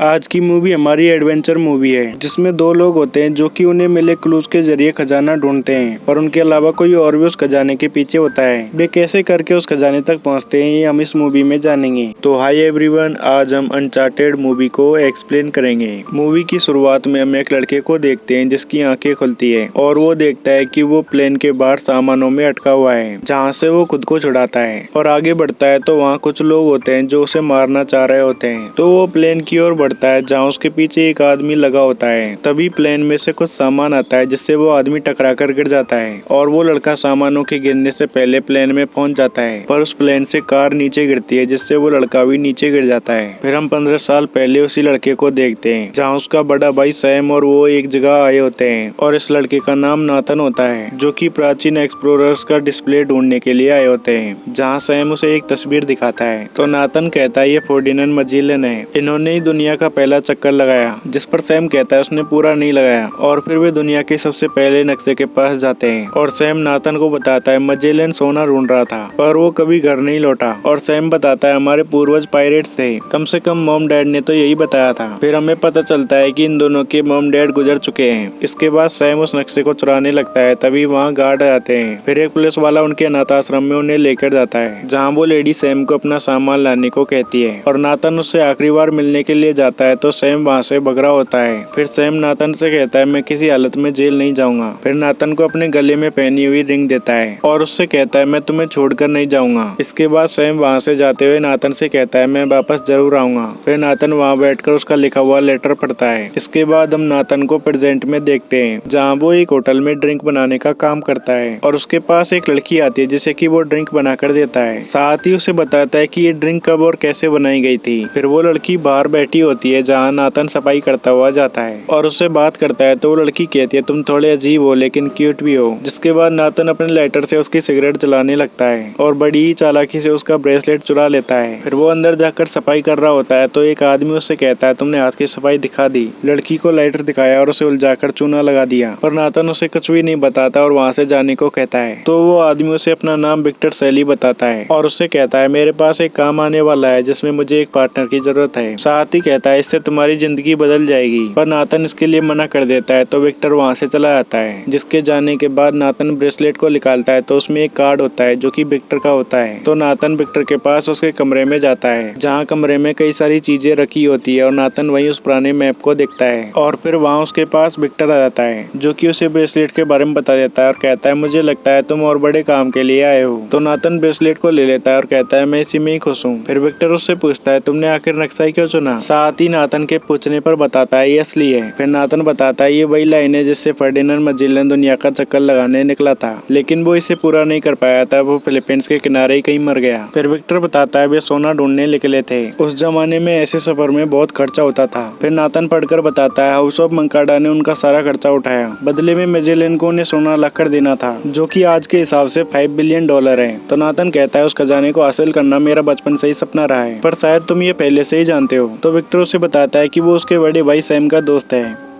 आज की मूवी हमारी एडवेंचर मूवी है जिसमें दो लोग होते हैं जो कि उन्हें मिले क्लूज के जरिए खजाना ढूंढते हैं और उनके अलावा कोई और भी उस खजाने के पीछे होता है। वे कैसे करके उस खजाने तक पहुंचते हैं ये हम इस मूवी में जानेंगे। तो हाय एवरीवन, आज हम अनचार्टेड मूवी को एक्सप्लेन करेंगे। मूवी की शुरुआत में हम एक लड़के को देखते हैं जिसकी आंखें खुलती है और वो देखता है कि वो प्लेन के बाहर सामानों में अटका हुआ है जहाँ से वो खुद को छुड़ाता है और आगे बढ़ता है तो वहाँ कुछ लोग होते हैं जो उसे मारना चाह रहे होते हैं। तो वो प्लेन की ओर बढ़ता है जहाँ उसके पीछे एक आदमी लगा होता है। तभी प्लेन में से कुछ सामान आता है जिससे वो आदमी टकरा कर गिर जाता है और वो लड़का सामानों के गिरने से पहले प्लेन में पहुंच जाता है, पर उस प्लेन से कार नीचे गिरती है जिससे वो लड़का भी नीचे गिर जाता है। फिर हम 15 साल पहले उसी लड़के को देखते हैं जहाँ उसका बड़ा भाई सैम और वो एक जगह आए होते हैं और इस लड़के का नाम नाथन होता है जो कि प्राचीन एक्सप्लोरर्स का डिस्प्ले ढूंढने के लिए आए होते हैं। जहाँ सैम उसे एक तस्वीर दिखाता है तो नाथन कहता है ये फर्डिनेंड मैजेलन है, इन्होंने ही दुनिया का पहला चक्कर लगाया। जिस पर सैम कहता है उसने पूरा नहीं लगाया और फिर वे दुनिया के सबसे पहले नक्शे के पास जाते हैं और सैम नाथन को बताता है मैजेलन सोना ढूंढ रहा था पर वो कभी घर नहीं लौटा। और सैम बताता है हमारे पूर्वज पायरेट्स थे, कम से कम मॉम डैड ने तो यही बताया था। फिर हमें पता चलता है कि इन दोनों के मॉम डैड गुजर चुके हैं। इसके बाद सैम उस नक्शे को चुराने लगता है, तभी वहाँ गार्ड आते हैं। फिर एक पुलिस वाला उनके अनाथ आश्रम में उन्हें लेकर जाता है जहाँ वो लेडी सैम को अपना सामान लाने को कहती है और नाथन उससे आखिरी बार मिलने के लिए जाता है तो सैम वहाँ से भग रहा होता है। फिर सैम नाथन से कहता है मैं किसी हालत में जेल नहीं जाऊंगा। फिर नाथन को अपने गले में पहनी हुई रिंग देता है और उससे कहता है मैं तुम्हें छोड़कर नहीं जाऊंगा। इसके बाद सैम वहाँ से जाते हुए नाथन से कहता है मैं वापस जरूर आऊंगा। फिर नाथन वहाँ बैठकर उसका लिखा हुआ लेटर पढ़ता है। इसके बाद हम नाथन को प्रेजेंट में देखते हैं जहाँ वो एक होटल में ड्रिंक बनाने का काम करता है और उसके पास एक लड़की आती है जिसे कि वो ड्रिंक बनाकर देता है, साथ ही उसे बताता है कि ये ड्रिंक कब और कैसे बनाई गई थी। फिर वो लड़की बाहर बैठी होती है जहाँ नाथन सफाई करता हुआ जाता है और उससे बात करता है तो वो लड़की कहती है तुम थोड़े अजीब हो लेकिन क्यूट भी हो। जिसके बाद नाथन अपने लाइटर से उसकी सिगरेट जलाने लगता है और बड़ी ही चालाकी से उसका ब्रेसलेट चुरा लेता है। फिर वो अंदर जाकर सफाई कर रहा होता है तो एक आदमी उससे कहता है तुमने आज की सफाई दिखा दी। लड़की को लाइटर दिखाया और उसे उलझाकर चूना लगा दिया, पर नाथन उसे कुछ भी नहीं बताता और वहाँ से जाने को कहता है। तो वो आदमी उसे अपना नाम विक्टर सैली बताता है और उससे कहता है मेरे पास एक काम आने वाला है जिसमें मुझे एक पार्टनर की जरूरत है। साथ ही कहता है इससे तुम्हारी जिंदगी बदल जाएगी, पर नाथन इसके लिए मना कर देता है तो विक्टर वहाँ से चला जाता है। जिसके जाने के बाद नाथन ब्रेसलेट को निकालता है तो उसमें एक कार्ड होता है जो कि विक्टर का होता है। तो नाथन विक्टर के पास उसके कमरे में जाता है जहाँ कमरे में कई सारी चीजें रखी होती है और नाथन वहीं उस पुराने मैप को देखता है और फिर वहाँ उसके पास विक्टर आ जाता है जो कि उसे ब्रेसलेट के बारे में बता देता है और कहता है मुझे लगता है तुम और बड़े काम के लिए आए हो। तो नाथन ब्रेसलेट को ले लेता है और कहता है मैं इसी में ही खुश हूँ। फिर विक्टर उससे पूछता है तुमने आखिर नक्शा क्यों चुना। साथ ही नाथन के पूछने पर बताता है ये असली है। फिर नाथन बताता है ये वही लाइन है जिससे फर्डिनेंड मैजेलन दुनिया का चक्कर लगाने निकला था, लेकिन वो इसे पूरा नहीं कर पाया था, वो फिलीपींस के किनारे ही कहीं मर गया। फिर विक्टर बताता है वे सोना ढूंढने निकले थे, उस जमाने में ऐसे सफर में बहुत खर्चा होता था। फिर नाथन पढ़कर बताता है हाउस ऑफ मंकाडा ने उनका सारा खर्चा उठाया, बदले में मैजेलन को उन्हें सोना लाकर देना था जो कि आज के हिसाब से $5 बिलियन है। तो नाथन कहता है उस खजाने को हासिल करना मेरा बचपन से ही सपना रहा है, पर शायद तुम ये पहले से ही जानते हो। तो विक्टर उसे बताता है कि वो उसके बड़े भाई सैम का दोस्त है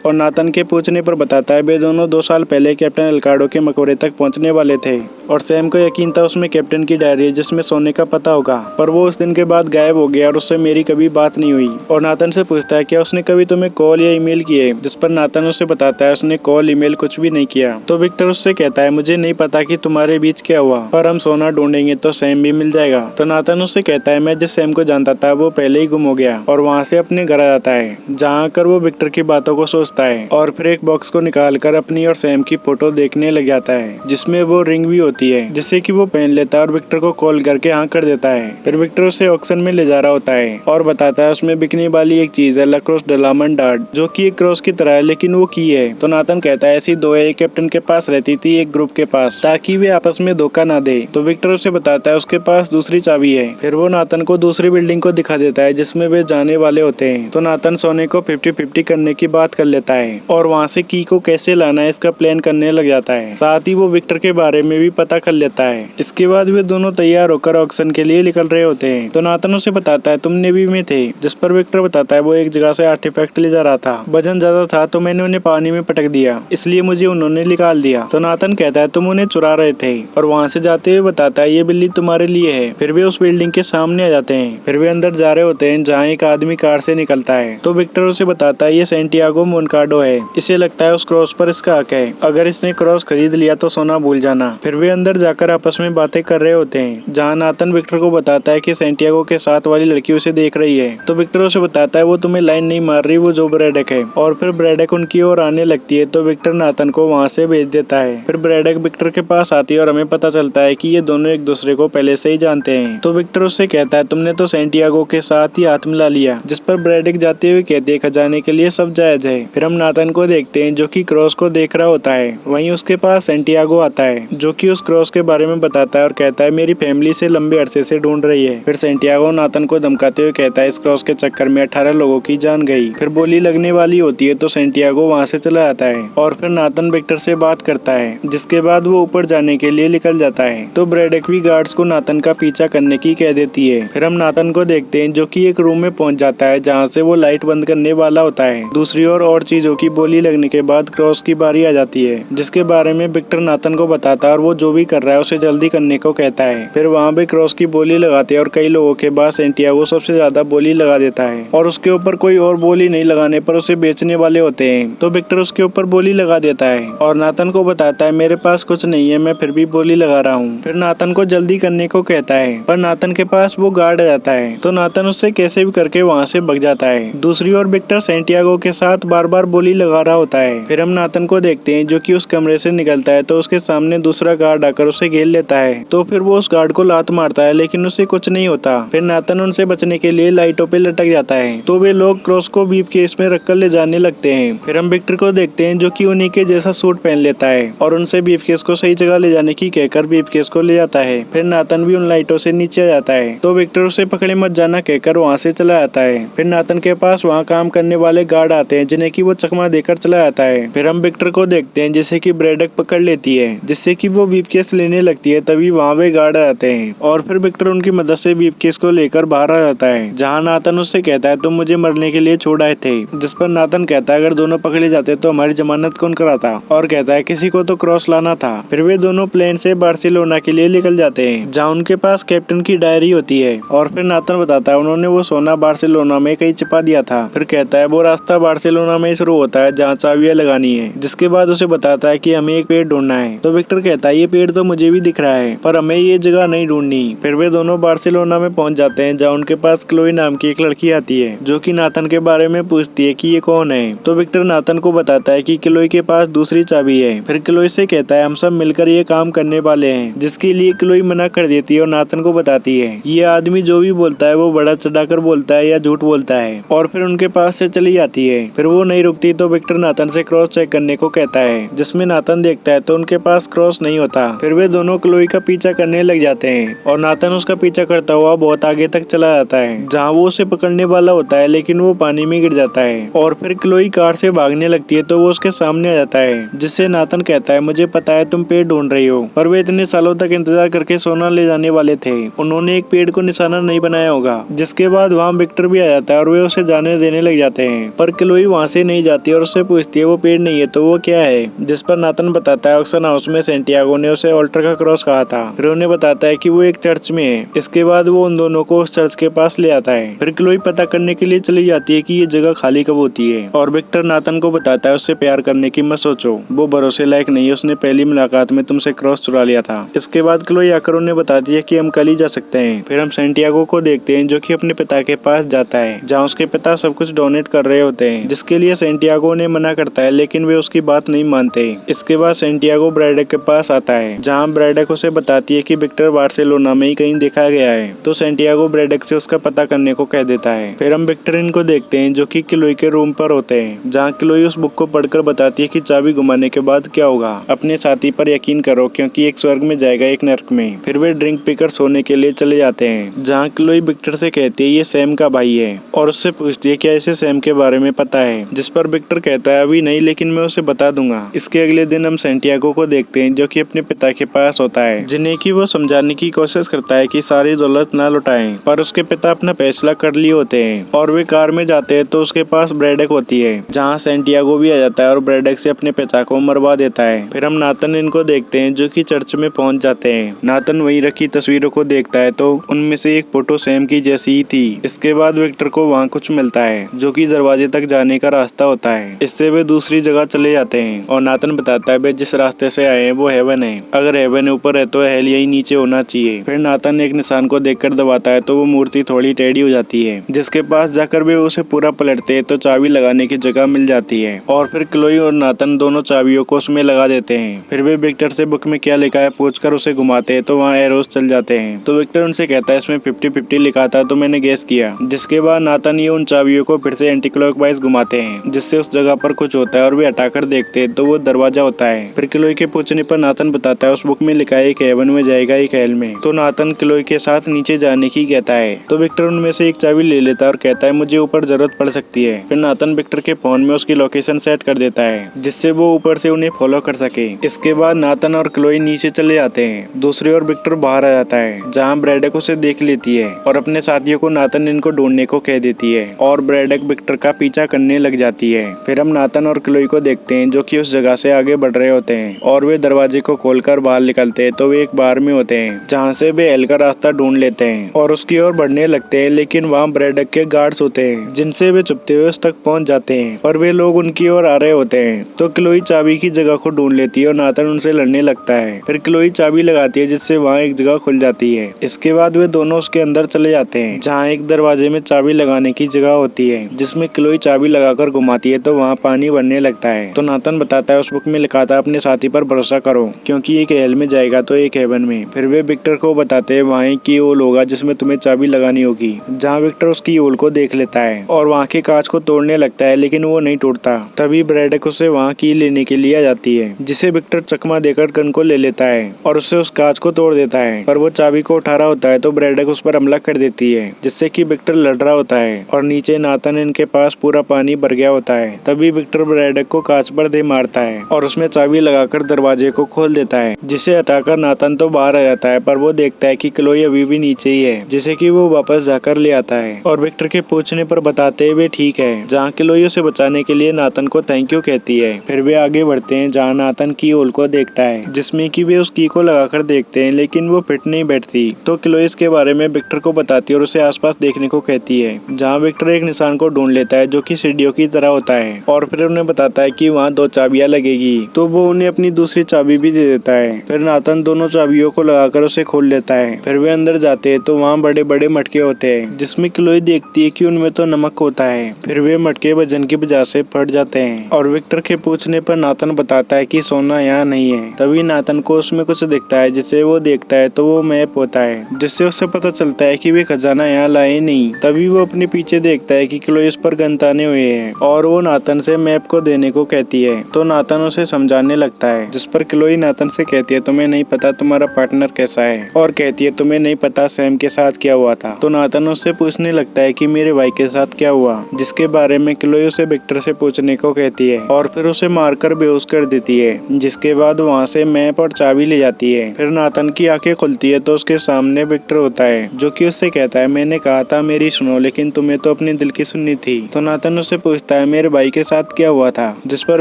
और नाथन के पूछने पर बताता है वे दोनों 2 साल पहले कैप्टन एल्काडो के मकबरे तक पहुंचने वाले थे और सैम को यकीन था उसमें कैप्टन की डायरी है जिसमें सोने का पता होगा, पर वो उस दिन के बाद गायब हो गया और उससे मेरी कभी बात नहीं हुई। और नाथन से पूछता है क्या उसने कभी तुम्हें कॉल या ईमेल किए, जिस पर नाथन उसे बताता है उसने कॉल ईमेल कुछ भी नहीं किया। तो विक्टर उससे कहता है मुझे नहीं पता कि तुम्हारे बीच क्या हुआ, पर हम सोना ढूंढेंगे तो सैम भी मिल जाएगा। तो नाथन उससे कहता है मैं जिस सैम को जानता था वो पहले ही गुम हो गया और वहाँ से अपने घर आ जाता है जहाँ आकर वो विक्टर की बातों को सोचता है और फिर एक बॉक्स को निकालकर अपनी और सैम की फोटो देखने लग जाता है जिसमें वो रिंग भी होती है जिससे कि वो पहन लेता है और विक्टर को कॉल करके हाँ कर देता है। फिर विक्टर उसे ऑक्शन में ले जा रहा होता है और बताता है उसमें बिकने वाली एक चीज है लक्रोस डेलामन डार्ट जो कि एक क्रॉस की तरह है लेकिन वो की है। तो नाथन कहता है ऐसी 2 एक कैप्टन के पास रहती थी एक ग्रुप के पास ताकि वे आपस में धोखा ना दे। तो विक्टर उसे बताता है उसके पास दूसरी चाबी है। फिर वो नाथन को दूसरी बिल्डिंग को दिखा देता है जिसमें वे जाने वाले होते हैं। तो नाथन सोने को 50-50 करने की बात कर लेता देता है और वहाँ से की को कैसे लाना है इसका प्लान करने लग जाता है। साथ ही वो विक्टर के बारे में भी पता कर लेता है। इसके बाद वे दोनों तैयार होकर ऑक्शन के लिए निकल रहे होते हैं तो नाथन उसे बताता है तुम नेवी में थे, जिस पर विक्टर बताता है वो एक जगह से आर्टिफैक्ट ले जा रहा था, वजन ज्यादा था तो मैंने उन्हें पानी में पटक दिया, इसलिए मुझे उन्होंने निकाल दिया। तो नाथन कहता है तुम उन्हें चुरा रहे थे और वहाँ से जाते हुए बताता है ये बिल्ली तुम्हारे लिए है। फिर वे उस बिल्डिंग के सामने आ जाते हैं। फिर वे अंदर जा रहे होते हैं जहाँ एक आदमी कार से निकलता है तो विक्टर उसे बताता है ये सैंटियागो मोनकाडो है, इसे लगता है उस क्रॉस पर इसका हक है, अगर इसने क्रॉस खरीद लिया तो सोना भूल जाना। फिर वे अंदर जाकर आपस में बातें कर रहे होते हैं जहाँ नाथन विक्टर को बताता है कि सैंटियागो के साथ वाली लड़की उसे देख रही है। तो विक्टर उसे बताता है वो तुम्हें लाइन नहीं मार रही, वो जो ब्रैडक है। और फिर ब्रैडक उनकी ओर आने लगती है तो विक्टर नाथन को वहाँ से भेज देता है। फिर ब्रैडक विक्टर के पास आती है और हमें पता चलता है कि ये दोनों एक दूसरे को पहले से ही जानते हैं। तो विक्टर उससे कहता है तुमने तो सैंटियागो के साथ ही हाथ मिला लिया, जिस पर ब्रैडक जाते हुए कहते हैं खजाने के लिए सब जायज है। फिर हम नाथन को देखते हैं जो कि क्रॉस को देख रहा होता है। वहीं उसके पास सैंटियागो आता है जो कि उस क्रॉस के बारे में बताता है और कहता है मेरी फैमिली से लंबे अरसे से ढूंढ रही है। फिर सैंटियागो नाथन को धमकाते हुए कहता है इस क्रॉस के चक्कर में 18 लोगों की जान गई। फिर बोली लगने वाली होती है तो सैंटियागो वहाँ से चला आता है और फिर नाथन विक्टर से बात करता है, जिसके बाद वो ऊपर जाने के लिए निकल जाता है। तो ब्रैडक भी गार्ड्स को नाथन का पीछा करने की कह देती है। फिर हम नाथन को देखते हैं जो कि एक रूम में पहुंच जाता है जहाँ से वो लाइट बंद करने वाला होता है। दूसरी ओर और चीजों की बोली लगने के बाद क्रॉस की बारी आ जाती है, जिसके बारे में विक्टर नाथन को बताता है और वो जो भी कर रहा है उसे जल्दी करने को कहता है। फिर वहाँ पे क्रॉस की बोली लगाते हैं और कई लोगों के बाद सैंटियागो सबसे ज्यादा बोली लगा देता है और उसके ऊपर कोई और बोली नहीं लगाने पर उसे बेचने वाले होते हैं। तो विक्टर उसके ऊपर बोली लगा देता है और नाथन को बताता है मेरे पास कुछ नहीं है, मैं फिर भी बोली लगा रहा हूँ। फिर नाथन को जल्दी करने को कहता है पर नाथन के पास वो गार्ड आ जाता है तो नाथन उससे कैसे भी करके वहाँ से भाग जाता है। दूसरी ओर विक्टर सैंटियागो के साथ बार बार बोली लगा रहा होता है। फिर हम नाथन को देखते हैं जो कि उस कमरे से निकलता है तो उसके सामने दूसरा गार्ड आकर उसे घेर लेता है। तो फिर वो उस गार्ड को लात मारता है लेकिन उसे कुछ नहीं होता। फिर नाथन उनसे बचने के लिए लाइटों पे लटक जाता है तो वे लोग क्रॉस को बीफ केस में रखकर ले जाने लगते हैं। फिर हम विक्टर को देखते हैं जो कि उन्हीं के जैसा सूट पहन लेता है और उनसे बीफ केस को सही जगह ले जाने की कहकर बीफ केस को ले जाता है। फिर नाथन भी उन लाइटों से नीचे आ जाता है तो विक्टर उसे पकड़े मत जाना कहकर वहाँ से चला जाता है। फिर नाथन के पास वहाँ काम करने वाले गार्ड आते हैं जिन्हें की वो चकमा देकर चला जाता है। फिर हम विक्टर को देखते हैं जिसे की ब्रैडक पकड़ लेती है, जिससे की वो बीफ केस लेने लगती है। तभी वहाँ वे गार्ड आते हैं और फिर विक्टर उनकी मदद से बीफ केस को लेकर बाहर आ जाता है, जहाँ नाथन उससे कहता है तुम मुझे मरने के लिए छोड़ आए थे। जिस पर नाथन कहता है अगर दोनों पकड़े जाते तो हमारी जमानत कौन कराता, और कहता है किसी को तो क्रॉस लाना था। फिर वे दोनों प्लेन से बार्सिलोना के लिए निकल जाते हैं जहाँ उनके पास कैप्टन की डायरी होती है और फिर नाथन बताता है उन्होंने वो सोना बार्सिलोना में कहीं छिपा दिया था। फिर कहता है वो रास्ता बार्सिलोना में शुरू होता है जहाँ चाबियां लगानी है, जिसके बाद उसे बताता है कि हमें एक पेड़ ढूंढना है। तो विक्टर कहता है ये पेड़ तो मुझे भी दिख रहा है पर हमें ये जगह नहीं ढूंढनी। फिर वे दोनों बार्सिलोना में पहुंच जाते हैं जहाँ उनके पास क्लोई नाम की एक लड़की आती है जो कि नाथन के बारे में पूछती है कि ये कौन है। तो विक्टर नाथन को बताता है कि क्लोई के पास दूसरी चाबी है। फिर क्लोई से कहता है हम सब मिलकर ये काम करने वाले हैं, जिसके लिए क्लोई मना कर देती है और नाथन को बताती है ये आदमी जो भी बोलता है वो बड़ा चढ़ाकर बोलता है या झूठ बोलता है, और फिर उनके पास से चली जाती है। फिर वो नहीं रुकती तो विक्टर नाथन से क्रॉस चेक करने को कहता है, जिसमें नाथन देखता है तो उनके पास क्रॉस नहीं होता। फिर वे दोनों क्लोई का पीछा करने लग जाते हैं और नाथन उसका पीछा करता हुआ बहुत आगे तक चला जाता है जहाँ वो उसे पकड़ने वाला होता है, लेकिन वो पानी में गिर जाता है। और फिर क्लोई कार से भागने लगती है तो वो उसके सामने आ जाता है, जिससे नाथन कहता है मुझे पता है तुम पेड़ ढूंढ रही हो, पर वे इतने सालों तक इंतजार करके सोना ले जाने वाले थे, उन्होंने एक पेड़ को निशाना नहीं बनाया होगा। जिसके बाद वहाँ विक्टर भी आ जाता है और वे उसे जाने देने लग जाते हैं, पर क्लोई वहाँ से नहीं जाती और उससे पूछती है वो पेड़ नहीं है तो वो क्या है। जिस पर नाथन बताता है ऑक्शन हाउस में सैंटियागो ने उसे ऑल्टर का क्रॉस कहा था। फिर उन्हें बताता है कि वो एक चर्च में है। इसके बाद वो उन दोनों को उस चर्च के पास ले आता है। फिर क्लोई पता करने के लिए चली जाती है कि ये जगह खाली कब होती है और विक्टर नाथन को बताता है उससे प्यार करने की मत सोचो, वो भरोसे लायक नहीं है, उसने पहली मुलाकात में तुमसे क्रॉस चुरा लिया था। इसके बाद क्लोई आकर उन्हें बताती है कि हम कल ही जा सकते हैं। फिर हम सैंटियागो को देखते हैं जो कि अपने पिता के पास जाता है जहाँ उसके पिता सब कुछ डोनेट कर रहे होते हैं, जिसके लिए सैंटियागो ने मना करता है लेकिन वे उसकी बात नहीं मानते। इसके बाद सैंटियागो ब्रैडक के पास आता है जहाँ ब्रैडक उसे बताती है कि विक्टर बार्सिलोना में ही कहीं देखा गया है। तो सैंटियागो ब्रैडक से उसका पता करने को कह देता है। फिर हम विक्टर इनको देखते हैं जो कि क्लोई के रूम पर होते हैं जहाँ क्लोई उस बुक को पढ़कर बताती है कि चाबी घुमाने के बाद क्या होगा। अपने साथी पर यकीन करो क्योंकि एक स्वर्ग में जाएगा एक नरक में। फिर वे ड्रिंक पीकर सोने के लिए चले जाते हैं जहाँ क्लोई विक्टर से कहती है ये सैम का भाई है और उससे पूछती है क्या इसे सैम के बारे में पता है। जिस पर विक्टर कहता है अभी नहीं, लेकिन मैं उसे बता दूंगा। इसके अगले दिन हम सैंटियागो को देखते हैं जो कि अपने पिता के पास होता है, जिन्हें कि वो समझाने की कोशिश करता है कि सारी दौलत ना लुटाएं, पर उसके पिता अपना फैसला कर लिए होते हैं और वे कार में जाते हैं तो उसके पास ब्रैडक होती है, जहाँ सैंटियागो भी आ जाता है और ब्रैडक से अपने पिता को मरवा देता है। फिर हम नाथन इनको देखते हैं जो कि चर्च में पहुंच जाते हैं। नाथन वहीं रखी तस्वीरों को देखता है तो उनमें से एक फोटो सैम की जैसी ही थी। इसके बाद विक्टर को वहाँ कुछ मिलता है जो कि दरवाजे तक जाने का रास्ता होता है। इससे वे दूसरी जगह चले जाते हैं और नाथन बताता है वे जिस रास्ते से आए हैं वो हेवन है, अगर हेवन ऊपर है तो हेल यही नीचे होना चाहिए। फिर नाथन एक निशान को देखकर दबाता है तो वो मूर्ति थोड़ी टेढ़ी हो जाती है, जिसके पास जाकर वे उसे पूरा पलटते हैं तो चाबी लगाने की जगह मिल जाती है और फिर क्लोई और नाथन दोनों चाबियों को उसमें लगा देते हैं। फिर वे विक्टर से बुक में क्या लिखा है पूछकर उसे घुमाते हैं तो वहाँ एरोस चल जाते हैं। तो विक्टर उनसे कहता है इसमें 50-50 लिखा था तो मैंने गेस किया। जिसके बाद नाथन ये उन चाबियों को फिर से एंटी क्लॉकवाइज घुमाते हैं जिससे उस जगह पर कुछ होता है और वे हटाकर देखते हैं तो वो दरवाजा होता है। फिर क्लोई के पूछने पर नाथन बताता है उस बुक में लिखा है एक हेवन में जाएगा एक हेल में। तो नाथन क्लोई के साथ नीचे जाने की कहता है तो विक्टर उनमें से एक चाबी ले लेता है और कहता है मुझे ऊपर जरूरत पड़ सकती है। फिर नाथन विक्टर के फोन में उसकी लोकेशन सेट कर देता है जिससे वो ऊपर से उन्हें फॉलो कर सके। इसके बाद नाथन और क्लोई नीचे चले जाते हैं। दूसरी ओर विक्टर बाहर आ जाता है जहाँ ब्रैडक उसे देख लेती है और अपने साथियों को नाथन इनको ढूंढने को कह देती है और ब्रैडक विक्टर का पीछा करने लग जाती है। फिर हम नाथन और क्लोई को देखते हैं जो कि उस जगह से आगे बढ़ रहे होते हैं और वे दरवाजे को खोलकर बाहर निकलते हैं तो वे एक बार में होते हैं जहाँ से वे हेल का रास्ता ढूंढ लेते हैं और उसकी ओर बढ़ने लगते हैं, लेकिन वहाँ ब्रैडक के गार्ड्स होते हैं जिनसे वे छुपते हुए उस तक पहुँच जाते हैं और वे लोग उनकी ओर आ रहे होते हैं। तो क्लोई चाबी की जगह को ढूंढ लेती है और नाथन उनसे लड़ने लगता है। फिर क्लोई चाबी लगाती है जिससे वहाँ एक जगह खुल जाती है। इसके बाद वे दोनों उसके अंदर चले जाते हैं जहाँ एक दरवाजे में चाबी लगाने की जगह होती है जिसमें क्लोई चाबी लगाकर घुमाती है तो वहाँ पानी बनने लगता है। तो नाथन बताता है उस बुक में लिखा था अपने साथी पर भरोसा करो क्योंकि एक हेल में जाएगा तो एक हेवन में। फिर वे विक्टर को बताते हैं वहाँ की ओल होगा जिसमें तुम्हें चाबी लगानी होगी, जहाँ विक्टर उसकी ओल को देख लेता है और वहाँ के कांच को तोड़ने लगता है लेकिन वो नहीं टूटता। तभी ब्रैडक उसे वहाँ की लेने के लिए आ जाती है जिसे विक्टर चकमा देकर गन को ले लेता है और उससे उस कांच को तोड़ देता है, पर वो चाबी को उठा रहा होता है तो ब्रैडक उस पर हमला कर देती है जिससे कि विक्टर लड़ रहा होता है और नीचे नाथन इनके पास पूरा पानी भर गया होता है। तभी विक्टर ब्रैडक को कांच पर दे मारता है और उसमें चाबी लगाकर दरवाजे को खोल देता है, जिसे हटाकर नाथन तो बाहर आ जाता है पर वो देखता है कि क्लोई अभी भी नीचे ही है, जिसे कि वो वापस जाकर ले आता है और विक्टर के पूछने पर बताते हुए ठीक है, जहाँ क्लोई उसे बचाने के लिए नाथन को थैंक यू कहती है। फिर वे आगे बढ़ते हैं जहाँ नाथन की ओल को देखता है जिसमें कि वे उस की को लगाकर देखते हैं लेकिन वो फिट नहीं बैठती। तो क्लोई इसके बारे में विक्टर को बताती है और उसे आसपास देखने को कहती है, जहाँ विक्टर एक निशान को ढूंढ लेता है जो कि सीढ़ियों की तरह होता है और फिर उन्हें बताता है कि वहाँ 2 चाबियां लगेगी। तो वो उन्हें अपनी दूसरी चाबी भी दे देता है। फिर नाथन दोनों चाबियों को लगाकर उसे खोल लेता है। फिर वे अंदर जाते हैं तो वहाँ बड़े बड़े मटके होते हैं जिसमें क्लोई देखती है कि उनमें तो नमक होता है। फिर वे मटके वजन की वजह से फट जाते हैं और विक्टर के पूछने पर नाथन बताता है कि सोना यहाँ नहीं है। तभी नाथन को उसमें कुछ दिखता है जिसे वो देखता है तो वो मैप होता है जिससे उसे पता चलता है कि वे खजाना यहाँ लाए नहीं। तभी वो अपने पीछे देखता है कि क्लोई इस पर गन ताने हुए हैं और वो नाथन से मैप को देने को कहती है। तो नाथन उसे समझाने लगता है जिस पर क्लोई नाथन से कहती है तुम्हें नहीं पता तुम्हारा पार्टनर कैसा है, और कहती है तुम्हें नहीं पता सैम के साथ क्या हुआ था। तो नाथन उससे पूछने लगता है कि मेरे भाई के साथ क्या हुआ, जिसके बारे में क्लोई उसे विक्टर से पूछने को कहती है और फिर उसे मारकर बेहोश कर देती है। जिसके बाद वहाँ से मैप और चाबी ले जाती है। फिर नाथन की आंखें खुलती है तो उसके सामने विक्टर होता है जो कि उससे कहता है मैंने कहा था मेरी सुनो, लेकिन तुम्हें तो अपने दिल की सुननी थी। तो नाथन उससे पूछता है मेरे भाई के साथ क्या हुआ था, जिस पर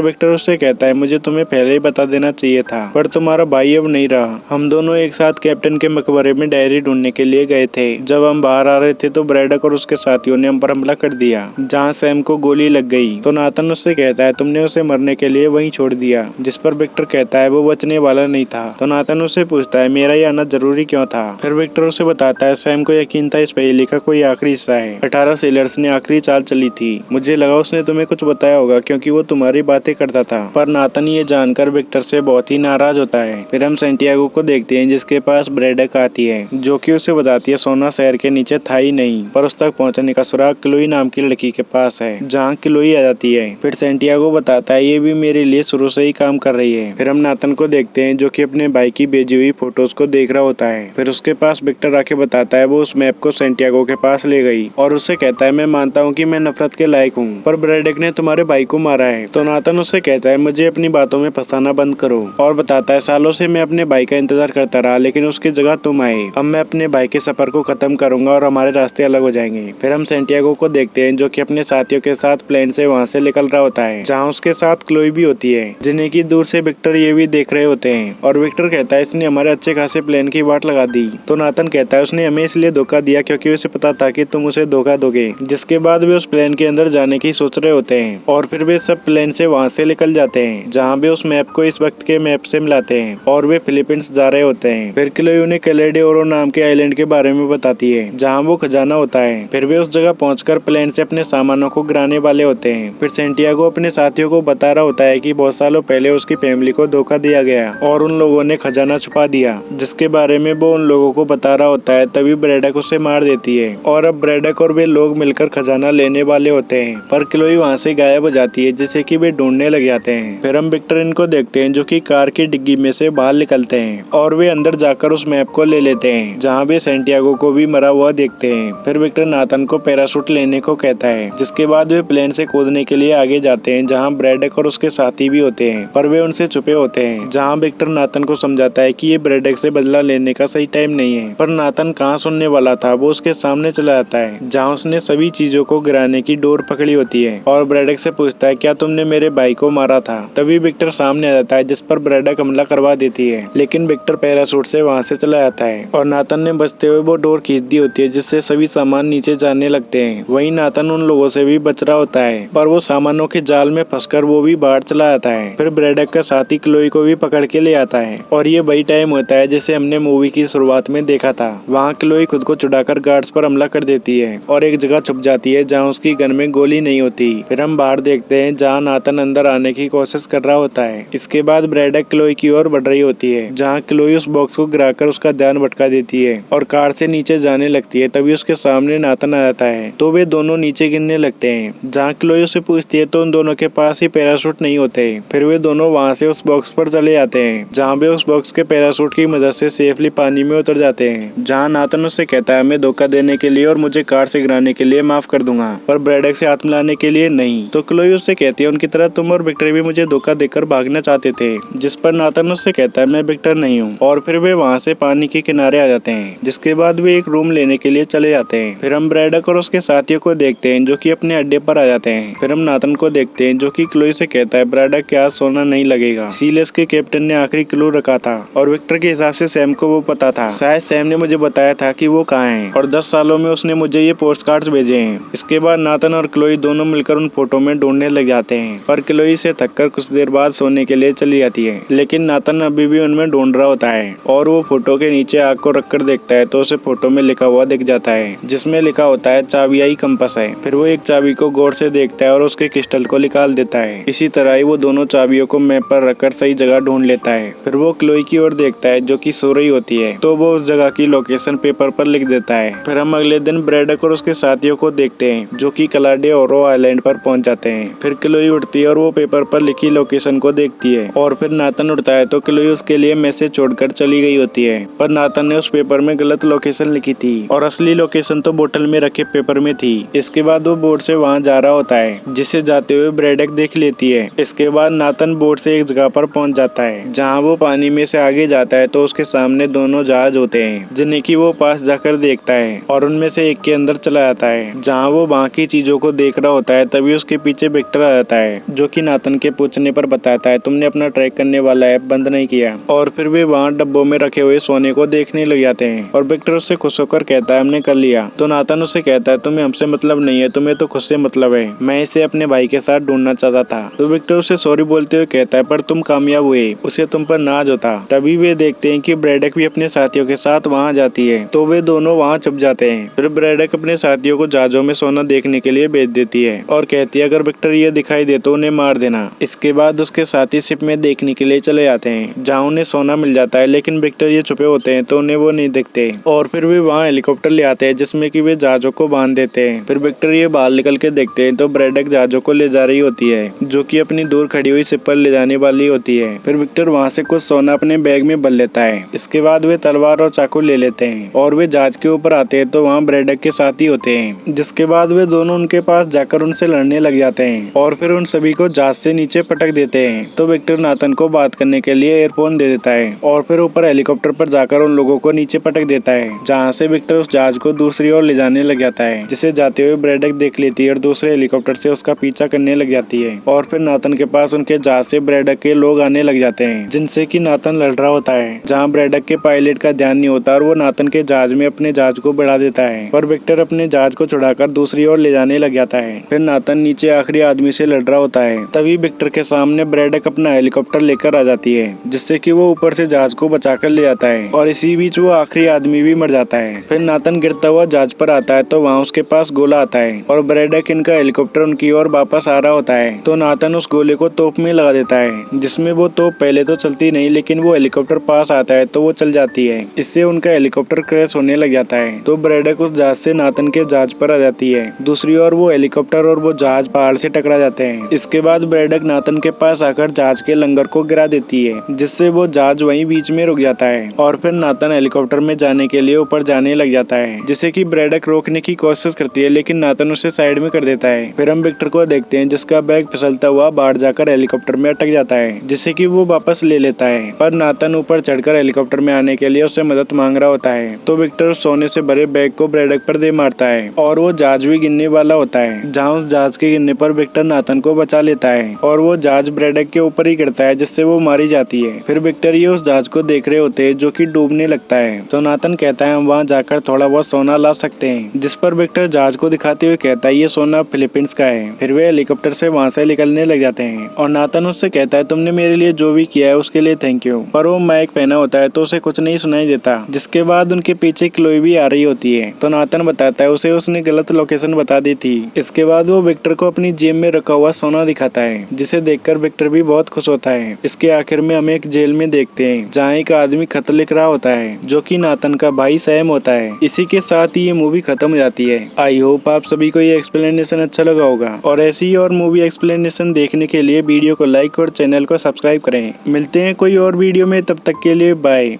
विक्टर उससे कहता है मुझे तुम्हें पहले ही बता देना चाहिए था, पर तुम्हारा भाई अब नहीं रहा। हम दोनों एक साथ कैप्टन के मकबरे में डायरी ढूंढने के लिए गए थे। जब हम बाहर आ रहे थे तो ब्रैडक और उसके साथियों ने हम पर हमला कर दिया जहाँ सैम को गोली लग गई। तो नाथन उससे कहता है तुमने उसे मरने के लिए वहीं छोड़ दिया, जिस पर विक्टर कहता है वो बचने वाला नहीं था। तो नाथन उससे पूछता है मेरा ये आना जरूरी क्यों था। फिर विक्टर उसे बताता है सैम को यकीन था इस पहेली का कोई आखिरी हिस्सा है। 18 सेलर्स ने आखिरी चाल चली थी, मुझे लगा उसने तुम्हें कुछ बताया होगा क्योंकि वो तुम्हारी बातें करता था। पर नाथन ये जानकर विक्टर से बहुत ही नाराज होता है। फिर हम सैंटियागो को देखते हैं जिसके पास ब्रैडक आती है जो कि उसे बताती है सोना शहर के नीचे था ही नहीं, पर उस तक पहुंचने का सुराग क्लोई नाम की लड़की के पास है, जहाँ क्लोई आ जाती है। फिर सैंटियागो बताता है ये भी मेरे लिए शुरू से ही काम कर रही है। फिर हम नाथन को देखते हैं जो कि अपने भाई की भेजी हुई फोटोज को देख रहा होता है। फिर उसके पास विक्टर आके बताता है वो उस मैप को सैंटियागो के पास ले गई और उससे कहता है मैं मानता हूँ कि मैं नफरत के लायक हूँ, पर ब्रैडक ब्रैडक ने तुम्हारे भाई को मारा है। तो नाथन उससे कहता है मुझे अपनी बातों में फंसाना बंद करो, और बताता है सालों से मैं अपने भाई का इंतजार करता रहा, लेकिन उसकी जगह तुम आए। अब मैं अपने भाई के सफर को खत्म करूंगा और हमारे रास्ते अलग हो जाएंगे। फिर हम सैंटियागो को देखते हैं जो कि अपने साथियों के साथ प्लेन से वहाँ से निकल रहा होता है, जहाँ उसके साथ क्लोई भी होती है, जिन्हें की दूर से विक्टर ये भी देख रहे होते हैं। और विक्टर कहता है इसने हमारे अच्छे खासे प्लेन की वाट लगा दी। तो नाथन कहता है उसने हमें इसलिए धोखा दिया क्योंकि उसे पता था कि तुम उसे धोखा दोगे। जिसके बाद वे उस प्लेन के अंदर जाने की सोच रहे होते हैं, और फिर वे सब प्लेन से वहाँ से निकल जाते हैं, जहाँ वे उस मैप को इस वक्त के मैप से मिलाते हैं, और वे फिलीपींस जा रहे होते हैं। फिर क्लोई उन्हें कैलेडे ओरो नाम के आइलैंड के बारे में बताती है, जहाँ वो खजाना होता है। फिर वे उस जगह पहुंचकर प्लेन से अपने सामानों को गिराने वाले होते हैं। फिर सैंटियागो अपने साथियों को बता रहा होता है कि बहुत सालों पहले उसकी फैमिली को धोखा दिया गया और उन लोगों ने खजाना छुपा दिया, जिसके बारे में वो उन लोगों को बता रहा होता है। तभी ब्रैडक उसे मार देती है, और अब ब्रैडक और वे लोग मिलकर खजाना लेने वाले होते हैं, पर क्लोई वहाँ से गायब हो जाती है, जिसे कि वे ढूंढने लग जाते हैं। फिर हम विक्टर इनको देखते हैं जो कि कार की डिग्गी में से बाहर निकलते हैं, और वे अंदर जाकर उस मैप को ले लेते हैं, जहाँ वे सैंटियागो को भी मरा हुआ देखते हैं। फिर विक्टर नाथन को पैराशूट लेने को कहता है, जिसके बाद वे प्लेन से कूदने के लिए आगे जाते हैं, जहाँ ब्रैडक और उसके साथी भी होते हैं, पर वे उनसे छुपे होते हैं। जहाँ विक्टर नाथन को समझाता है कि ये ब्रैडक से बदला लेने का सही टाइम नहीं है, पर नाथन कहाँ सुनने वाला था, वो उसके सामने चला जाता है, जहाँ उसने सभी चीजों को गिराने की डोर पकड़ी होती है, और ब्रैडक से पूछता है क्या तुमने मेरे भाई को मारा था। तभी विक्टर सामने आ जाता है, जिस पर ब्रैडक हमला करवा देती है, लेकिन विक्टर पैराशूट से वहाँ से चला जाता है, और नाथन ने बचते हुए वो डोर खींच दी होती है, जिससे सभी सामान नीचे जाने लगते हैं। वहीं नाथन उन लोगों से भी बच रहा होता है, पर वो सामानों के जाल में फंसकर वो भी बाहर चला जाता है। फिर ब्रैडक का साथी क्लोई को भी पकड़ के ले आता है, और ये वही टाइम होता है जैसे हमने मूवी की शुरुआत में देखा था। वहाँ क्लोई खुद को छुड़ाकर गार्ड्स पर हमला कर देती है, और एक जगह छुप जाती है जहाँ उसकी गन में गोली नहीं होती। फिर हम बाहर देखते हैं जहाँ नाथन अंदर आने की कोशिश कर रहा होता है। इसके बाद ब्रैडक क्लोई की ओर बढ़ रही होती है, जहाँ क्लोई उस बॉक्स को गिराकर उसका ध्यान भटका देती है और कार से नीचे जाने लगती है। तभी उसके सामने नाथन आ जाता है, तो वे दोनों नीचे गिरने लगते हैं। जहाँ क्लोई उसे पूछती है तो उन दोनों के पास ही पैराशूट नहीं होते। फिर वे दोनों वहाँ से उस बॉक्स पर चले जाते हैं, जहाँ वे उस बॉक्स के पैराशूट की मदद से सेफली पानी में उतर जाते हैं। जहाँ नाथन उससे कहता है मैं धोखा देने के लिए और मुझे कार से गिराने के लिए माफ कर दूंगा, पर ब्रैडक से हाथ मिलाने के लिए नहीं। तो क्लोई उससे कहती है उनकी तरह तुम और विक्टर भी मुझे धोखा देकर भागना चाहते थे, जिस पर नाथन उससे कहता है मैं विक्टर नहीं हूँ। और फिर वे वहाँ से पानी के किनारे आ जाते हैं, जिसके बाद वे एक रूम लेने के लिए चले जाते हैं। फिर हम ब्रैडक और उसके साथियों को देखते हैं जो कि अपने अड्डे पर आ जाते हैं। फिर हम नाथन को देखते हैं जो कि क्लोई से कहता है ब्रैडक के हाथ सोना नहीं लगेगा, सीलेस के कैप्टन ने आखिरी क्लू रखा था, और विक्टर के हिसाब से सैम को वो पता था। शायद सैम ने मुझे बताया था कि वो कहाँ है, और 10 सालों में उसने मुझे ये पोस्ट कार्ड्स भेजे हैं। इसके बाद नाथन और क्लोई दोनों मिलकर उन फोटो में ढूंढने लग जाते हैं, पर क्लोई से थककर कुछ देर बाद सोने के लिए चली जाती है, लेकिन नाथन अभी भी उनमें ढूंढ रहा होता है, और वो फोटो के नीचे आग को रखकर देखता है तो उसे फोटो में लिखा हुआ दिख जाता है, जिसमें लिखा होता है चाबियाई कंपास है। फिर वो एक चाबी को गौर से देखता है और उसके क्रिस्टल को निकाल देता है। इसी तरह ही वो दोनों चाबियों को मैप पर रखकर सही जगह ढूंढ लेता है। फिर वो क्लोई की ओर देखता है जो कि सो रही होती है, तो वो उस जगह की लोकेशन पेपर पर लिख देता है। फिर हम अगले दिन ब्रैडक और उसके साथियों को देखते हैं जो कि कैलेडे ओरो आइलैंड पर पहुंच जाते हैं। फिर क्लोई उठती है और वो पेपर पर लिखी लोकेशन को देखती है, और फिर नाथन उठता है तो क्लोई उसके लिए मैसेज छोड़कर चली गई होती है, पर नाथन ने उस पेपर में गलत लोकेशन लिखी थी और असली लोकेशन तो बोतल में रखे पेपर में थी। इसके बाद वो बोट से वहाँ जा रहा होता है, जिसे जाते हुए ब्रैडक देख लेती है। इसके बाद नाथन बोट से एक जगह पर पहुंच जाता है, जहाँ वो पानी में से आगे जाता है तो उसके सामने दोनों जहाज होते हैं, जिन्हें की वो पास जाकर देखता है, और उनमें से एक के अंदर चला जाता है, जहाँ वो बाकी चीजों को देख रहा होता है। तभी उसके पीछे विक्टर आ जाता है, जो कि नाथन के पूछने पर बताता है तुमने अपना ट्रैक करने वाला ऐप बंद नहीं किया। और फिर वे वहाँ डब्बों में रखे हुए सोने को देखने लग जाते हैं, और विक्टर उससे खुश होकर कहता है हमने कर लिया। तो नाथन उससे कहता है तुम्हें हमसे मतलब नहीं है, तुम्हें तो खुद से मतलब है, मैं इसे अपने भाई के साथ ढूंढना चाहता था। तो विक्टर उसे सॉरी बोलते हुए कहता है पर तुम कामयाब हुए, उसे तुम पर नाज होता। तभी वे देखते हैं कि ब्रैडक भी अपने साथियों के साथ वहाँ जाती है, तो वे दोनों वहाँ छुप जाते हैं। फिर ब्रैडक अपने साथियों को जहाजों में सोना देखने के लिए भेज देती है, और कहती है अगर विक्टर ये दिखाई दे तो उन्हें मार देना। इसके बाद उसके साथी शिप में देखने के लिए चले जाते हैं, जहाँ उन्हें सोना मिल जाता है, लेकिन विक्टर ये छुपे होते हैं तो उन्हें वो नहीं दिखते। और फिर वे वहाँ हेलीकॉप्टर ले आते हैं जिसमें कि वे जहाजों को बांध देते हैं। फिर विक्टर ये बाहर निकल के देखते हैं तो ब्रैडक जहाजों को ले जा रही होती है, जो कि अपनी दूर खड़ी हुई शिप पर ले जाने वाली होती है। फिर विक्टर वहाँ से कुछ सोना अपने बैग में भर लेता है। इसके बाद वे तलवार और चाकू ले लेते हैं, और वे जहाज के ऊपर आते हैं तो वहाँ ब्रैडक के साथी होते हैं, जिसके बाद वे दोनों उनके पास जाकर उनसे से लड़ने लग जाते हैं और फिर उन सभी को जहाज से नीचे पटक देते हैं। तो विक्टर नाथन को बात करने के लिए एयरफोन दे देता है और फिर ऊपर हेलीकॉप्टर पर जाकर उन लोगों को नीचे पटक देता है, जहाँ से विक्टर उस जहाज को दूसरी ओर ले जाने लग जाता है, जिसे जाते हुए ब्रैडक देख लेती है और दूसरे हेलीकॉप्टर से उसका पीछा करने लग जाती है। और फिर नाथन के पास उनके जहाज से ब्रैडक के लोग आने लग जाते हैं, जिनसे कि नाथन लड़ रहा होता है, जहाँ ब्रैडक के पायलट का ध्यान नहीं होता और वो नाथन के जहाज में अपने जहाज को बढ़ा देता है और विक्टर अपने जहाज को छुड़ाकर दूसरी ओर ले जाने लग जाता है। फिर नाथन नीचे आखिरी आदमी से लड़ रहा होता है, तभी विक्टर के सामने ब्रैडक अपना हेलीकॉप्टर लेकर आ जाती है, जिससे कि वो ऊपर से जहाज को बचाकर ले जाता है और इसी बीच वो आखिरी आदमी भी मर जाता है। फिर नाथन गिरता हुआ जहाज पर आता है तो वहाँ उसके पास गोला आता है और ब्रैडक इनका हेलीकॉप्टर उनकी ओर वापस आ रहा होता है, तो नाथन उस गोले को तोप में लगा देता है, जिसमें वो तोप पहले तो चलती नहीं, लेकिन वो हेलीकॉप्टर पास आता है तो वो चल जाती है। इससे उनका हेलीकॉप्टर क्रैश होने लग जाता है, तो ब्रैडक उस जहाज से नाथन के जहाज पर आ जाती है। दूसरी ओर वो हेलीकॉप्टर और वो जहाज पहाड़ से टकरा जाते हैं। इसके बाद ब्रैडक नाथन के पास आकर जहाज के लंगर को गिरा देती है, जिससे वो जहाज वहीं बीच में रुक जाता है और फिर नाथन हेलीकॉप्टर में जाने के लिए ऊपर जाने लग जाता है, जिसे कि ब्रैडक रोकने की कोशिश करती है, लेकिन नाथन उसे साइड में कर देता है। फिर हम विक्टर को देखते हैं, जिसका बैग फिसलता हुआ बाहर जाकर हेलीकॉप्टर में अटक जाता है, जिसे कि वो वापस ले लेता है। पर नाथन ऊपर चढ़कर हेलीकॉप्टर में आने के लिए उससे मदद मांग रहा होता है, तो विक्टर उस सोने से भरे बैग को ब्रैडक पर दे मारता है और वो जहाज भी गिरने वाला होता है, जहाँ उस जहाज के गिरने पर विक्टर नाथन को बचा लेता है और वो जहाज ब्रैडक के ऊपर ही गिरता है, जिससे वो मारी जाती है। फिर विक्टर ये उस जहाज को देख रहे होते हैं जो कि डूबने लगता है, तो नाथन कहता है हम वहाँ जाकर थोड़ा बहुत सोना ला सकते हैं, जिस पर विक्टर जहाज को दिखाते हुए कहता है ये सोना फिलीपींस का है। फिर वे हेलीकॉप्टर से वहाँ से निकलने लग जाते हैं और नाथन उससे कहता है तुमने मेरे लिए जो भी किया है उसके लिए थैंक यू, पर वो माइक पहना होता है तो उसे कुछ नहीं सुनाई देता। जिसके बाद उनके पीछे क्लोई भी आ रही होती है, तो नाथन बताता है उसे उसने गलत लोकेशन बता दी थी। इसके बाद वो विक्टर को अपनी जेब में रखा हुआ सोना दिखाता है, जिसे देखकर विक्टर भी बहुत खुश होता है। इसके आखिर में हम एक जेल में देखते हैं, जहाँ एक आदमी खत लिख रहा होता है, जो कि नाथन का भाई सैम होता है। इसी के साथ ही ये मूवी खत्म हो जाती है। आई होप आप सभी को ये एक्सप्लेनेशन अच्छा लगा होगा, और ऐसी ही और मूवी एक्सप्लेनेशन देखने के लिए वीडियो को लाइक और चैनल को सब्सक्राइब करें। मिलते हैं कोई और वीडियो में, तब तक के लिए बाय।